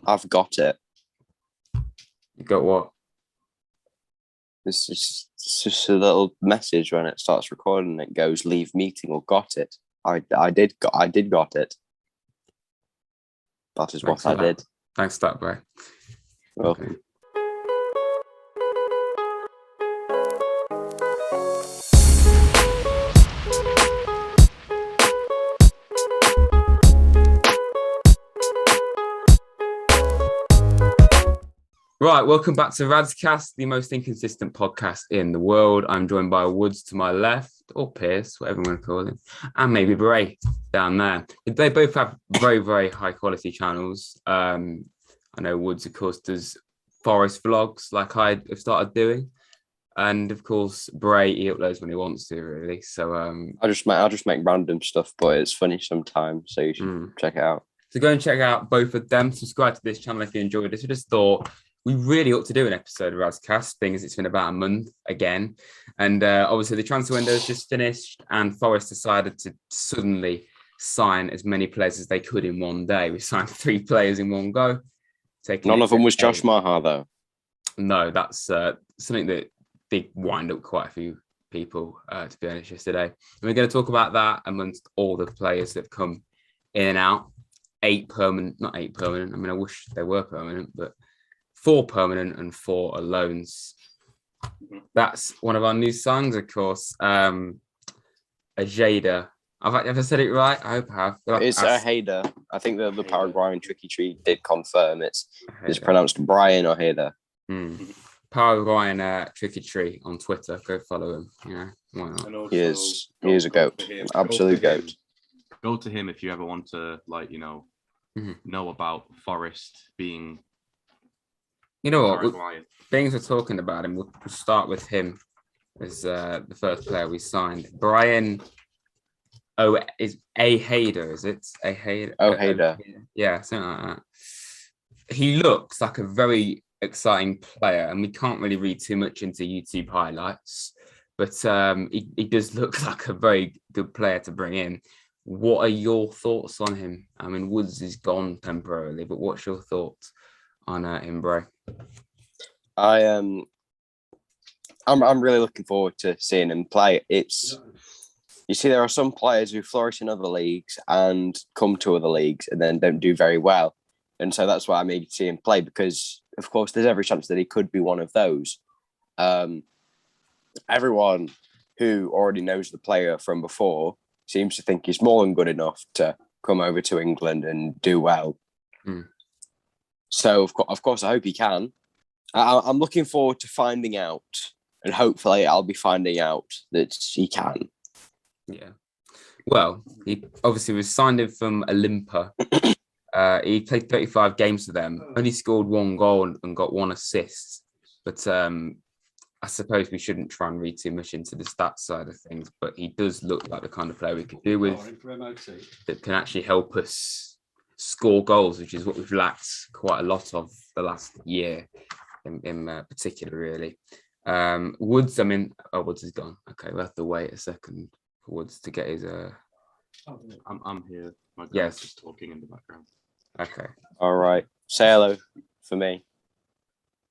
I've got it. You got what? It's just a little message when it starts recording. It goes, "Leave meeting," or "got it." I did got it. That is what I did. Thanks for that, bro. Welcome. Okay. Right, welcome back to RadsCast, the most inconsistent podcast in the world. I'm joined by Woods to my left, or Pierce, whatever you want to call him, and maybe Bray down there. They both have very, very high quality channels. I know Woods, of course, does forest vlogs like I have started doing. And of course, Bray, he uploads when he wants to, really. So I'll just make random stuff, but it's funny sometimes, so you should check it out. So go and check out both of them. Subscribe to this channel if you enjoyed this. I just thought we really ought to do an episode of RadsCast, being as it's been about a month again. And obviously the transfer window has just finished and Forest decided to suddenly sign as many players as they could in one day. We signed 3 players in one go. None of them was Josh Maha, though. No, that's something that did wind up quite a few people, to be honest, yesterday. And we're going to talk about that amongst all the players that have come in and out. 8 permanent, not 8 permanent. I mean, I wish they were permanent, but 4 permanent and 4 are loans. That's one of our new songs, of course. Ajada. Have I said it right? I hope I have. It's Ajada. I think the Paraguayan Tricky Tree did confirm it's pronounced Brian Ojeda. Paraguayan Tricky Tree on Twitter. Go follow him. Yeah, why not? He is a goat. Absolute goat. Go to him if you ever want to, know about Forest being. You know what? Things we're talking about him. We'll start with him as the first player we signed. Brian. Is Ojeda? Is it Ojeda? Ojeda. Yeah, something like that. He looks like a very exciting player, and we can't really read too much into YouTube highlights, but he does look like a very good player to bring in. What are your thoughts on him? I mean, Woods is gone temporarily, but what's your thoughts on him, Bray? I'm really looking forward to seeing him play. You see, there are some players who flourish in other leagues and come to other leagues and then don't do very well. And so that's why I'm eager to see him play, because, of course, there's every chance that he could be one of those. Everyone who already knows the player from before seems to think he's more than good enough to come over to England and do well. So, of course, I hope he can. I'm looking forward to finding out, and hopefully I'll be finding out that he can. Yeah. Well, he obviously was signed in from Olimpa. He played 35 games for them, only scored 1 goal and got 1 assist. But I suppose we shouldn't try and read too much into the stats side of things. But he does look like the kind of player we could do with that can actually help us score goals, which is what we've lacked quite a lot of the last year in particular, really. Woods, Woods is gone. Okay, we'll have to wait a second. Woods to get his I'm here. My yes, just talking in the background. Okay. All right. Say hello for me.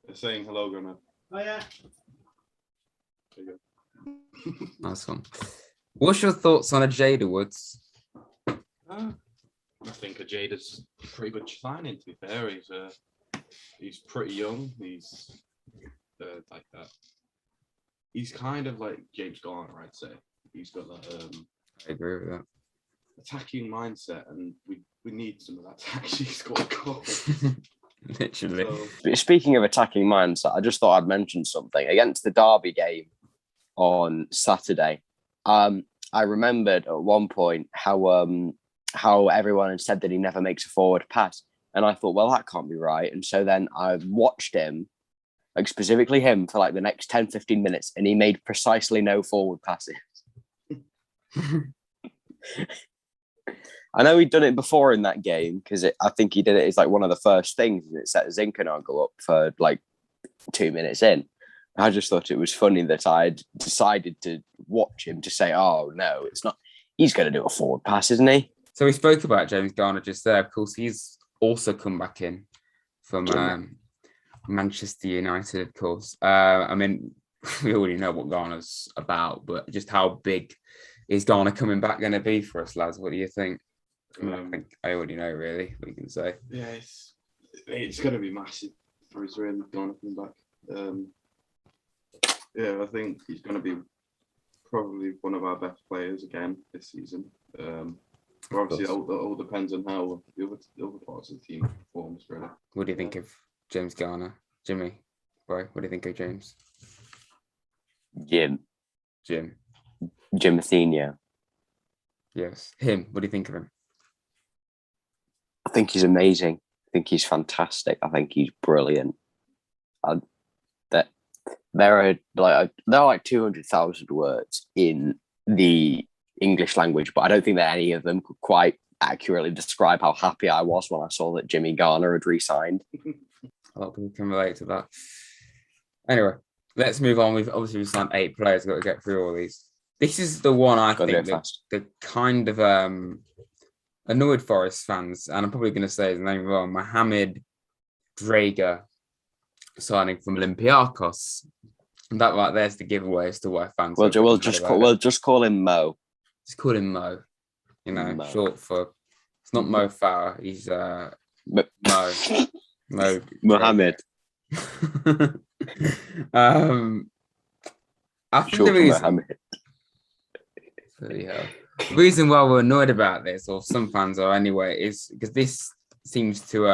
They're saying hello, Gunnar. Oh yeah. There you go. Nice one. What's your thoughts on Ajada, Woods? I think Ajada's a pretty good signing, to be fair. He's pretty young. He's like that. He's kind of like James Garner, I'd say. He's got that I agree with that attacking mindset, and we need some of that to actually score goals. Literally. So, speaking of attacking mindset, I just thought I'd mention something against the Derby game on Saturday. I remembered at one point how everyone had said that he never makes a forward pass, and I thought, well, that can't be right. And so then I watched him, like specifically him, for like the next 10-15 minutes, and he made precisely no forward passes. I know he'd done it before in that game, because I think he did it as like one of the first things, and it set Zinkernagel up for like 2 minutes in. I just thought it was funny that I'd decided to watch him to say, oh no, it's not, he's going to do a forward pass, isn't he? So we spoke about James Garner just there. Of course, he's also come back in from Manchester United, of course. I mean, we already know what Ghana's about, but just how big is Ghana coming back going to be for us, lads? What do you think? I think I already know, really, what you can say. Yeah, it's going to be massive for Israel, Ghana coming back. Yeah, I think he's going to be probably one of our best players again this season. But obviously, it all depends on how the other parts of the team performs, really. What do you think of James Garner? Jimmy, bro, what do you think of James? Jim Athenia. Yes, him. What do you think of him? I think he's amazing. I think he's fantastic. I think he's brilliant. There are like 200,000 words in the English language, but I don't think that any of them could quite accurately describe how happy I was when I saw that Jimmy Garner had re-signed. A lot of people can relate to that. Anyway, let's move on. We've signed 8 players. We've got to get through all these. This is the one I think the kind of annoyed Forest fans, and I'm probably going to say his name wrong, Mohamed Drager, signing from Olympiacos. And that right there's the giveaway as to why fans. We'll just call him Mo. Just call him Mo. You know, Mo. Short for it's not Mo Farah. He's Mo Mohammed. I think the reason why we're annoyed about this, or some fans are anyway, is because this seems to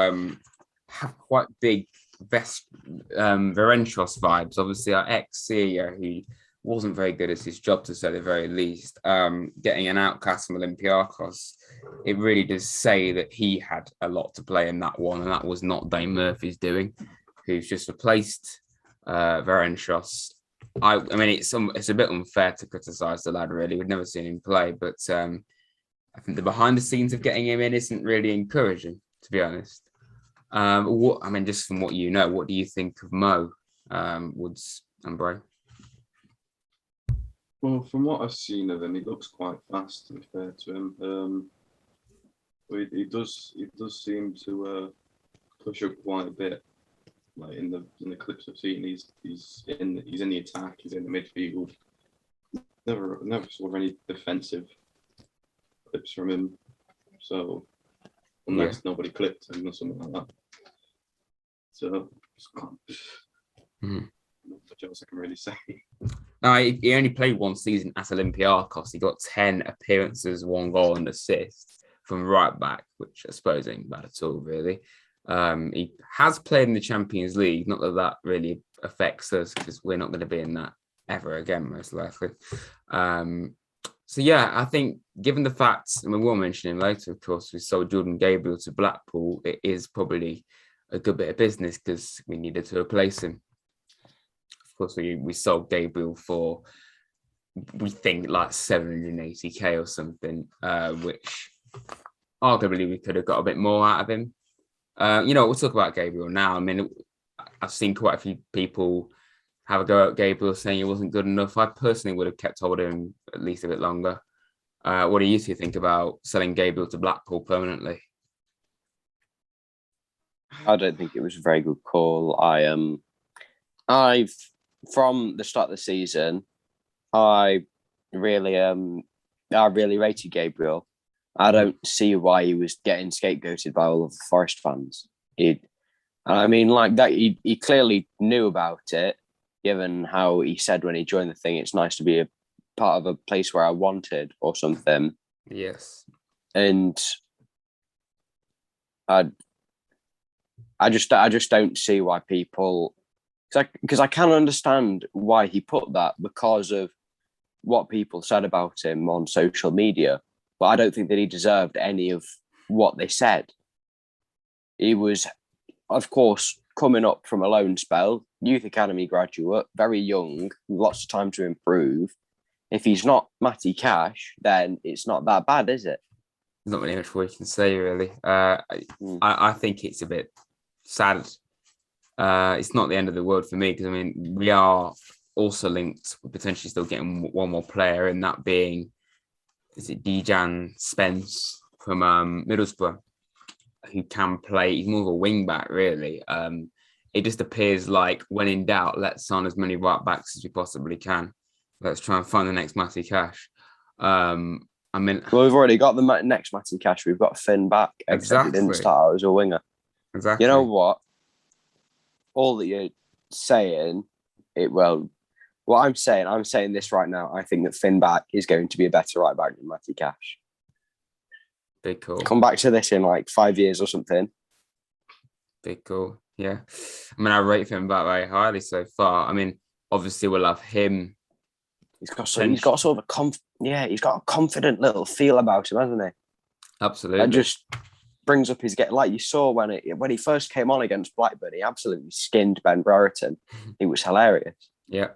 have quite big Verenchos vibes. Obviously, our ex-CEO, who wasn't very good at his job, to say the very least, getting an outcast from Olympiacos, it really does say that he had a lot to play in that one, and that was not Dane Murphy's doing, who's just replaced Verenchos. I mean, it's a bit unfair to criticise the lad, really. We've never seen him play, but I think the behind the scenes of getting him in isn't really encouraging, to be honest. Just from what you know, what do you think of Mo, Woods and Bray? Well, from what I've seen of him, he looks quite fast, to be fair to him. He does seem to push up quite a bit. Like in the clips I've seen, he's in the attack, he's in the midfield. Never saw any defensive clips from him. So unless nobody clipped him or something like that. So not much else I can really say. No, he only played one season at Olympiacos. He got 10 appearances, 1 goal and assist from right back, which I suppose ain't bad at all, really. He has played in the Champions League. Not that really affects us, because we're not going to be in that ever again, most likely. So yeah, I think given the facts, and we will mention him later, of course, we sold Jordan Gabriel to Blackpool. It is probably a good bit of business because we needed to replace him. Of course, we sold Gabriel for, we think, like 780k or something, which arguably we could have got a bit more out of him. We'll talk about Gabriel now. I mean, I've seen quite a few people have a go at Gabriel saying he wasn't good enough. I personally would have kept hold of him at least a bit longer. What do you two think about selling Gabriel to Blackpool permanently? I don't think it was a very good call. I've from the start of the season, I really rated Gabriel. I don't see why he was getting scapegoated by all of the Forest fans. He clearly knew about it, given how he said when he joined the thing, it's nice to be a part of a place where I wanted or something. Yes. And I just don't see why people, because I can understand why he put that because of what people said about him on social media. But I don't think that he deserved any of what they said. He was, of course, coming up from a loan spell, youth academy graduate, very young, lots of time to improve. If he's not Matty Cash, then it's not that bad, is it? Not really much more you can say, really. I think it's a bit sad. It's not the end of the world for me, because, I mean, we are also linked with potentially still getting one more player, and that being, is it Dejan Spence from Middlesbrough? who can play. He's more of a wing back, really. It just appears like when in doubt, let's sign as many right backs as we possibly can. Let's try and find the next Matty Cash. I mean, well, we've already got the next Matty Cash. We've got Finn back, except he didn't start out as a winger. Exactly. You know what? All that you're saying, what I'm saying this right now. I think that Finn back is going to be a better right back than Matty Cash. Big call. Come back to this in like 5 years or something. Big call. Yeah. I mean, I rate Finn back very highly so far. I mean, obviously we'll have him. He's got sort of he's got a confident little feel about him, hasn't he? Absolutely. That just brings up his get, like you saw when he first came on against Blackburn, he absolutely skinned Ben Brereton. It was hilarious. Yeah.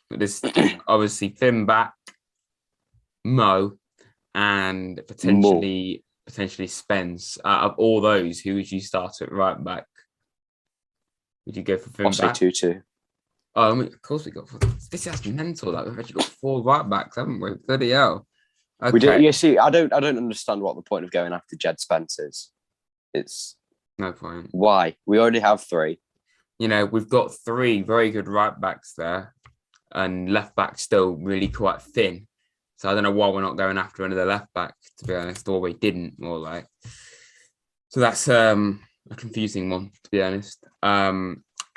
But this obviously Finn back, Mo, and potentially Spence. Out of all those, who would you start at right back? Would you go for Finn back? 2-2. Oh, I mean, of course we got. This is mental. Like we've actually got 4 right backs, haven't we? Bloody hell! Okay. We do. You see, I don't understand what the point of going after Jed Spence is. It's no point. Why? We already have 3. You know, we've got 3 very good right backs there, and left back still really quite thin. So I don't know why we're not going after another left back, to be honest, or we didn't, more like. So that's a confusing one, to be honest.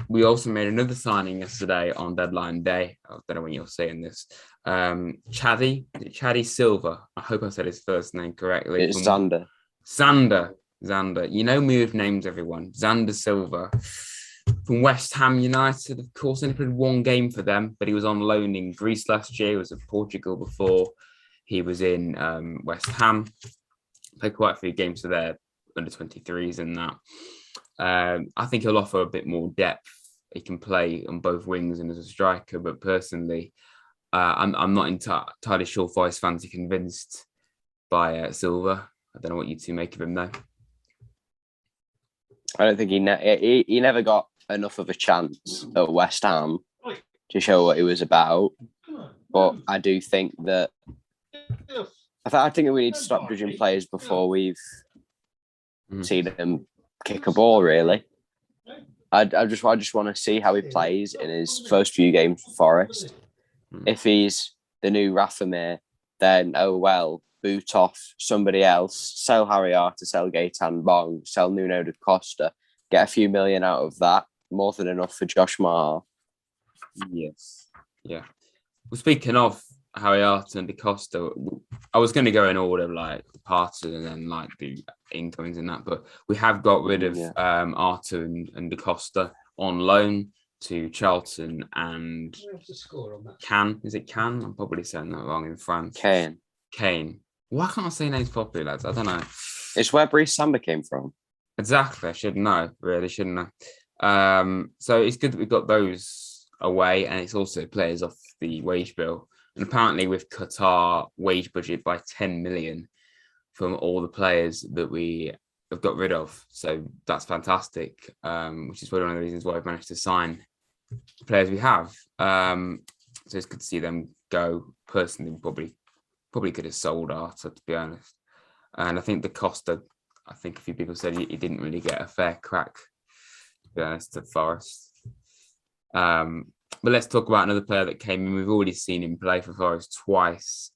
We also made another signing yesterday on deadline day. I don't know when you're saying this. Chaddy Silva. I hope I said his first name correctly. It's Xander. Xander. You know me with names, everyone. Xander Silva. From West Ham United, of course, only played 1 game for them, but he was on loan in Greece last year. He was in Portugal before. He was in West Ham. Played quite a few games for their under-23s and that. I think he'll offer a bit more depth. He can play on both wings and as a striker, but personally, I'm not entirely sure Vice fans are convinced by Silva. I don't know what you two make of him though. I don't think he never got enough of a chance at West Ham to show what he was about. But I do think that I think we need to stop judging players before we've seen them kick a ball. Really, I just want to see how he plays in his first few games for Forest. If he's the new Rafamir, then boot off somebody else, sell Harry Arter, sell Gaetan Bong, sell Nuno da Costa, get a few million out of that, more than enough for Josh Maher. Yes. Yeah. Well, speaking of Harry Arter and da Costa, I was going to go in order like Partey and then like the incomings and that, but we have got rid of Arter and da Costa on loan to Charlton and Cannes. Is it Cannes? I'm probably saying that wrong in France. Kane. Why can't I say names properly, lads? I don't know. It's where Brice Samba came from. Exactly. I should know. Really, shouldn't I? So it's good that we've got those away, and it's also players off the wage bill. And apparently, we've cut our wage budget by 10 million from all the players that we have got rid of. So that's fantastic, which is probably one of the reasons why we've managed to sign the players we have. So it's good to see them go. Personally, probably could have sold Arter, to be honest. And I think da Costa, I think a few people said he didn't really get a fair crack, to be honest, at Forest. But let's talk about another player that came in. We've already seen him play for Forest twice,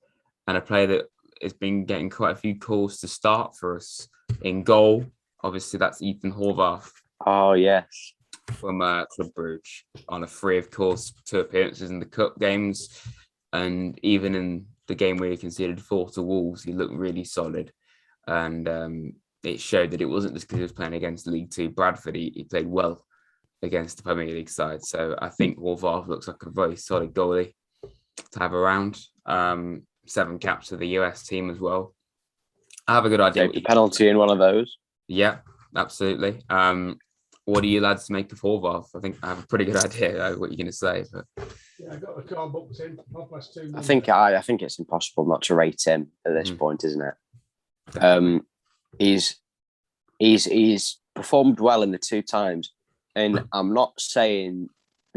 and a player that has been getting quite a few calls to start for us in goal. Obviously, that's Ethan Horvath. Oh, yes. From Club Brugge on a free, of course, 2 appearances in the cup games. And even in the game where he conceded 4 to Wolves, he looked really solid. And it showed that it wasn't just because he was playing against League Two Bradford. He played well against the Premier League side. So I think Horvath looks like a very solid goalie to have around. 7 caps for the US team as well. I have a good idea. Take the penalty in one of those. Yeah, absolutely. What do you lads make of Horvath? I think I have a pretty good idea what you're going to say. But yeah, I got the car booked in. 2:30. I think it's impossible not to rate him at this point, isn't it? He's performed well in the 2 times, and I'm not saying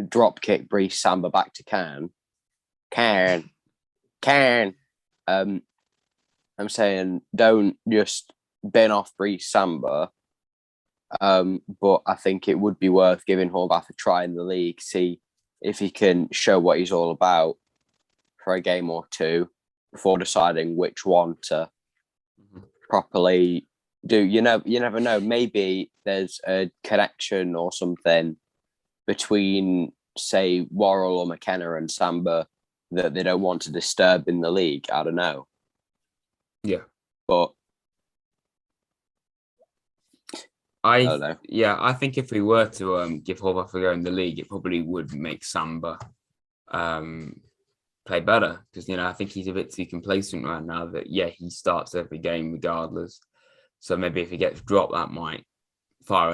drop kick Brice Samba back to Can. I'm saying don't just been off Breeze Samba. But I think it would be worth giving Horvath a try in the league, see if he can show what he's all about for a game or two before deciding which one to properly do. You never know. Maybe there's a connection or something between, say, Worrell or McKenna and Samba that they don't want to disturb in the league. I don't know. Yeah. But I don't know. Yeah, I think if we were to give Horvath a go in the league, it probably would make Samba play better because I think he's a bit too complacent right now. That he starts every game regardless. So maybe if he gets dropped, that might fire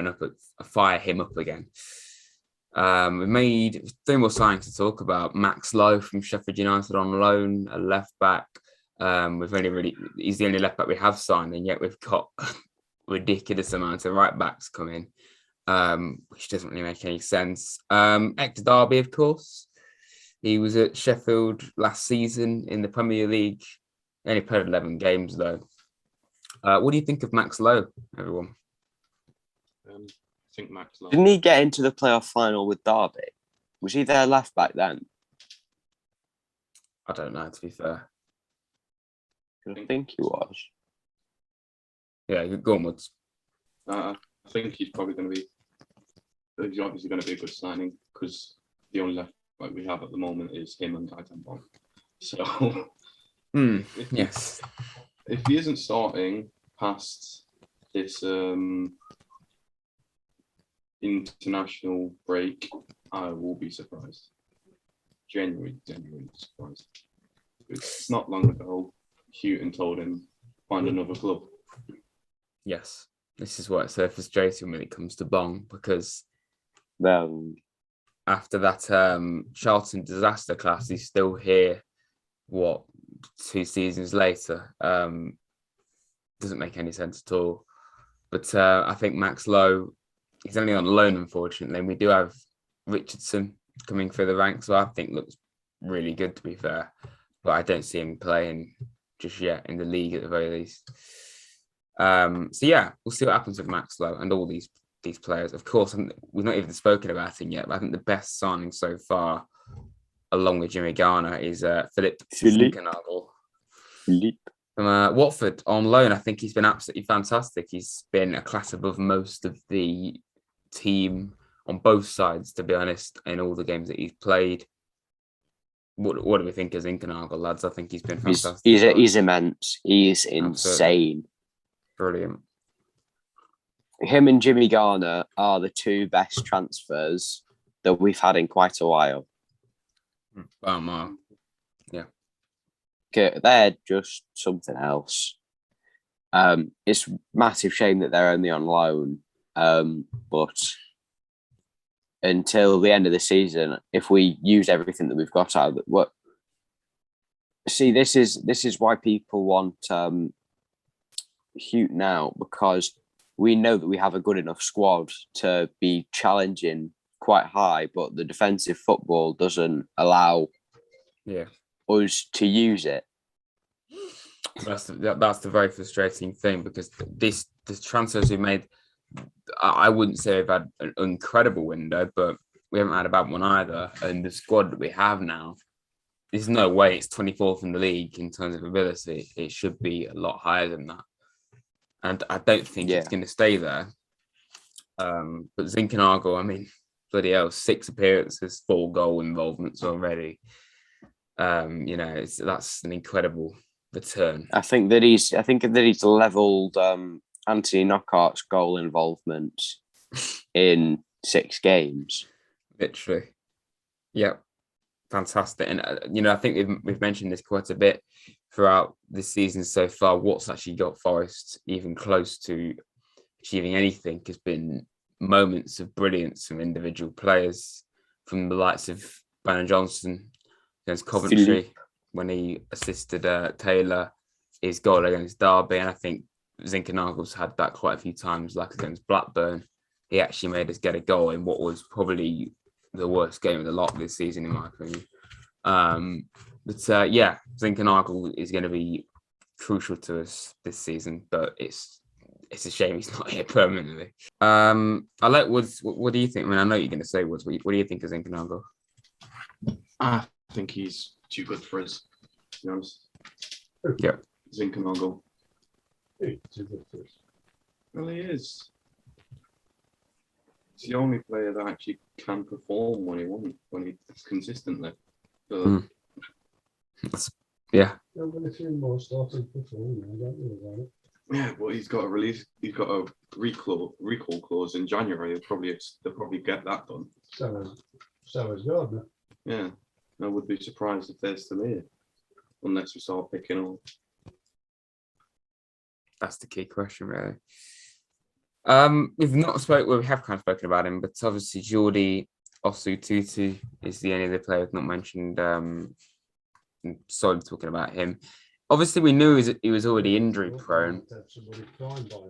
him up again. We've made 3 more signings to talk about. Max Lowe from Sheffield United on loan, a left back. He's the only left back we have signed, and yet we've got ridiculous amount of right backs come in, which doesn't really make any sense. Ex-Derby, of course. He was at Sheffield last season in the Premier League. He only played 11 games, though. What do you think of Max Lowe, everyone? I think Max Lowe. Didn't he get into the playoff final with Derby? Was he their left back then? I don't know, to be fair. I think he was. Yeah, go on, Woods. I think he's probably going to be. He's obviously going to be a good signing because the only left back we have at the moment is him and Gaetan. So, yes. If he isn't starting past this international break, I will be surprised. Genuinely surprised. It's not long ago, Houghton told him find another club. Yes, this is why it's so frustrating when it comes to Bong because after that Charlton disaster class, he's still here. 2 seasons later? Doesn't make any sense at all. But I think Max Lowe, he's only on loan, unfortunately. And we do have Richardson coming through the ranks, so I think looks really good, to be fair. But I don't see him playing just yet in the league at the very least. We'll see what happens with Max Lowe and all these players. Of course, we've not even spoken about him yet, but I think the best signing so far, along with Jimmy Garner, is Philip Zinkernagel from Watford on loan. I think he's been absolutely fantastic. He's been a class above most of the team on both sides, to be honest, in all the games that he's played. What do we think of Zinkernagel, lads? I think he's been fantastic. He's immense. He's insane. Absolutely. Brilliant. Him and Jimmy Garner are the 2 best transfers that we've had in quite a while. Wow. Yeah. They're just something else. It's a massive shame that they're only on loan. But until the end of the season, if we use everything that we've got out of it, this is why people want Hute now, because we know that we have a good enough squad to be challenging quite high, but the defensive football doesn't allow us to use it. That's the very frustrating thing, because the transfers we made, I wouldn't say we've had an incredible window, but we haven't had a bad one either. And the squad that we have now, there's no way it's 24th in the league in terms of ability. It should be a lot higher than that. And I don't think it's going to stay there. But Zinkernagel, I mean, bloody hell, 6 appearances, 4 goal involvements already. That's an incredible return. I think that he's levelled Anthony Knockaert's goal involvement in 6 games. Literally. Yep. Fantastic. And, I think we've mentioned this quite a bit throughout this season so far. What's actually got Forest even close to achieving anything has been moments of brilliance from individual players, from the likes of Brandon Johnson against Coventry when he assisted Taylor, his goal against Derby. And I think Zinkernagel's had that quite a few times, like against Blackburn. He actually made us get a goal in what was probably the worst game of the lot this season, in my opinion. Zinkernagel is going to be crucial to us this season, but it's it's a shame he's not here permanently. I like Woods. What do you think? I mean, I know you're going to say Woods. What do you think of Zinchenko? I think he's too good for us, to be honest. Yeah. Zinchenko. Hey, too good for us. Well, he is. He's the only player that actually can perform when he consistently. So, Yeah. There'll be a few more starting performing, I don't know about it. yeah, but he's got a recall clause in January. They'll probably get that done. So is Gardner. Yeah, I would be surprised if they're still here, unless we start picking up. That's the key question, really. We have kind of spoken about him, but obviously Jordi Osu-Tutu is the only other player we've not mentioned. Sorry, talking about him. Obviously, we knew he was already injury prone,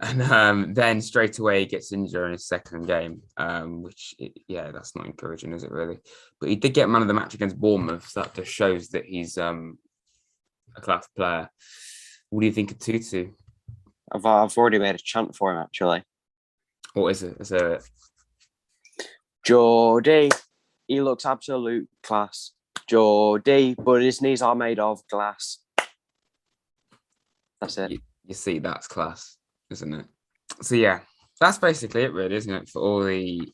and then straight away he gets injured in his second game, that's not encouraging, is it really? But he did get man of the match against Bournemouth, so that just shows that he's a class player. What do you think of Tutu? I've already made a chant for him, actually. What is it? Is it Jordy, he looks absolute class. Jordy, but his knees are made of glass. That's it. You see, that's class, isn't it? So yeah, that's basically it, really, isn't it? For all the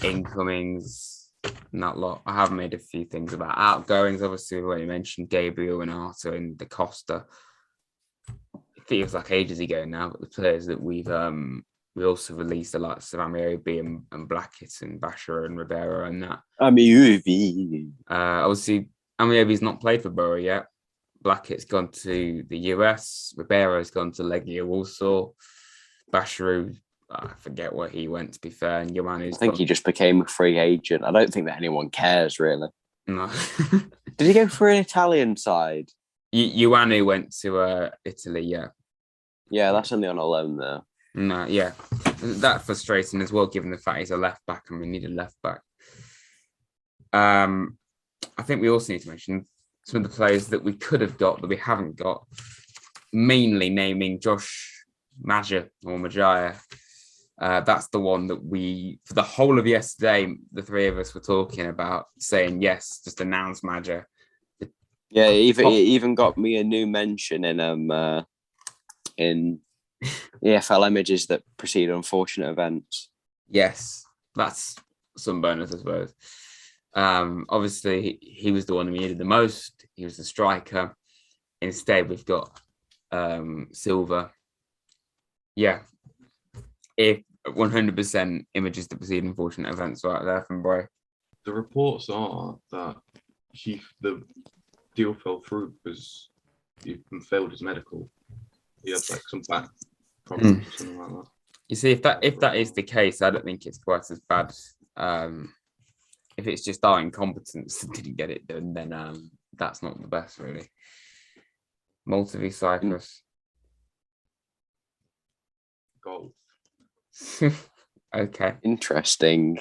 incomings and that lot. I have made a few things about outgoings. Obviously, when you mentioned Gabriel and Arthur and Da Costa, it feels like ages ago now. But the players that we also released a lot of Amiobi and Blackett and Basher and Ribeiro and that. Amiobi. Obviously, Amiobi's not played for Borough yet. Blackett's gone to the US. Ribeiro's gone to Legia Warsaw. Basharu, I forget where he went, to be fair. And Yomanu's he just became a free agent. I don't think that anyone cares, really. No. Did he go for an Italian side? Ioanu went to Italy, yeah. Yeah, that's only on a loan there. No, yeah. That's frustrating as well, given the fact he's a left back and we need a left back. I think we also need to mention some of the players that we could have got that we haven't got, mainly naming Josh Maja or Majaya. That's the one that for the whole of yesterday, the three of us were talking about, saying, yes, just announce Maja. Yeah, it even got me a new mention in EFL images that precede unfortunate events. Yes, that's some bonus, I suppose. Obviously, he was the one we needed the most. He was the striker. Instead, we've got Silva. Yeah, if 100% images that precede unfortunate events right there from Bray. The reports are that the deal fell through because he failed his medical. He had like some back problems or something like that. You see, if that is the case, I don't think it's quite as bad. If it's just our incompetence that didn't get it done, then that's not the best, really. Malta v Cyprus. Goal. Okay. Interesting.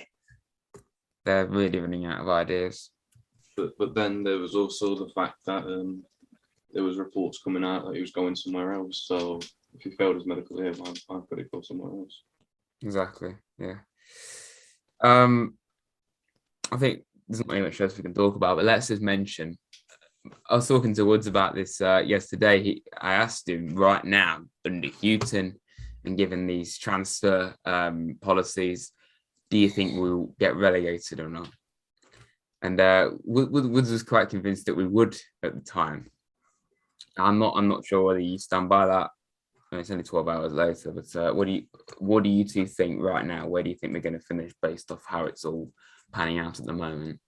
They're really running out of ideas. But then there was also the fact that there was reports coming out that he was going somewhere else. So if he failed his medical here, why could he go somewhere else? Exactly. Yeah. I think there's not really much else we can talk about, but let's just mention. I was talking to Woods about this yesterday. I asked him right now, under Houghton, and given these transfer policies, do you think we'll get relegated or not? And Woods was quite convinced that we would at the time. I'm not sure whether you stand by that. I mean, it's only 12 hours later, but what do you two think right now? Where do you think we're going to finish based off how it's all panning out at the moment?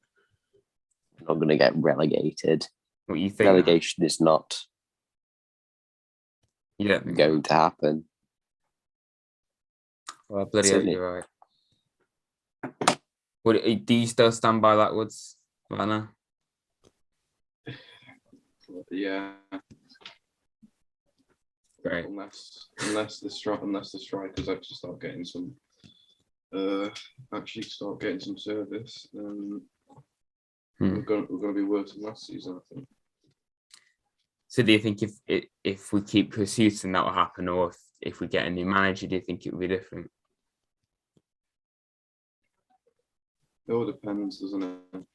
We're not going to get relegated. What you think? Relegation is not going to happen. Well, bloody hell, you're right. Do you still stand by that, Woods, right now? Yeah. Great. Unless the strikers actually start getting some service, then we're going to be worse than last season, I think. So do you think if we keep Chris Hughton, that will happen, or if we get a new manager, do you think it will be different? It all depends, doesn't it?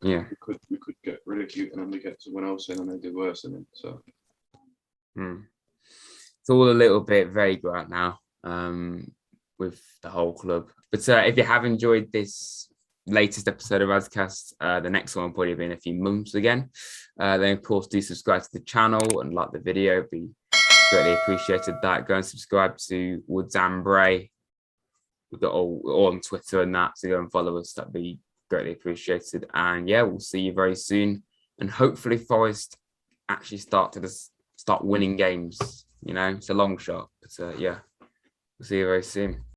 Yeah. We could get rid of Houghton and we get someone else in and they do worse than it. So it's all a little bit vague right now with the whole club. But if you have enjoyed this latest episode of RadsCast, the next one will probably be in a few months again. Then of course do subscribe to the channel and like the video. It'd be greatly appreciated that. Go and subscribe to Woods and Bray. We've got all on Twitter and that, so go and follow us. That'd be greatly appreciated. And yeah, we'll see you very soon. And hopefully Forest actually start winning games. You know, it's a long shot, but yeah, we'll see you very soon.